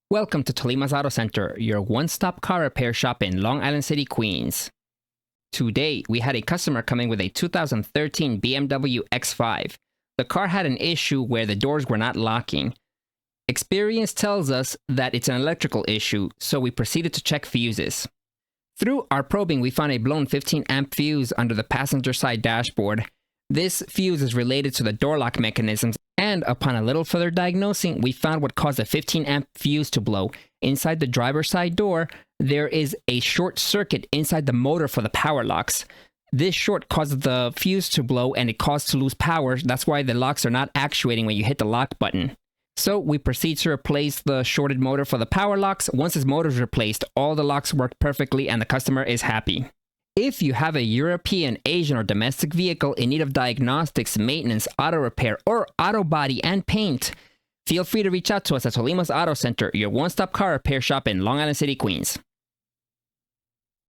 Welcome to Tolima's Auto Center, your one-stop car repair shop in Long Island City, Queens. Today, we had a customer coming with a 2013 BMW X5. The car had an issue where the doors were not locking. Experience tells us that it's an electrical issue, so we proceeded to check fuses. Through our probing, we found a blown 15-amp fuse under the passenger side dashboard. This fuse is related to the door lock mechanisms, and upon a little further diagnosing, we found what caused a 15-amp fuse to blow. Inside the driver's side door, there is a short circuit inside the motor for the power locks. This short causes the fuse to blow and it caused to lose power. That's why the locks are not actuating when you hit the lock button. So we proceed to replace the shorted motor for the power locks. Once this motor is replaced, all the locks work perfectly and the customer is happy. If you have a European, Asian, or domestic vehicle in need of diagnostics, maintenance, auto repair, or auto body and paint, feel free to reach out to us at Tolima's Auto Center, your one-stop car repair shop in Long Island City, Queens.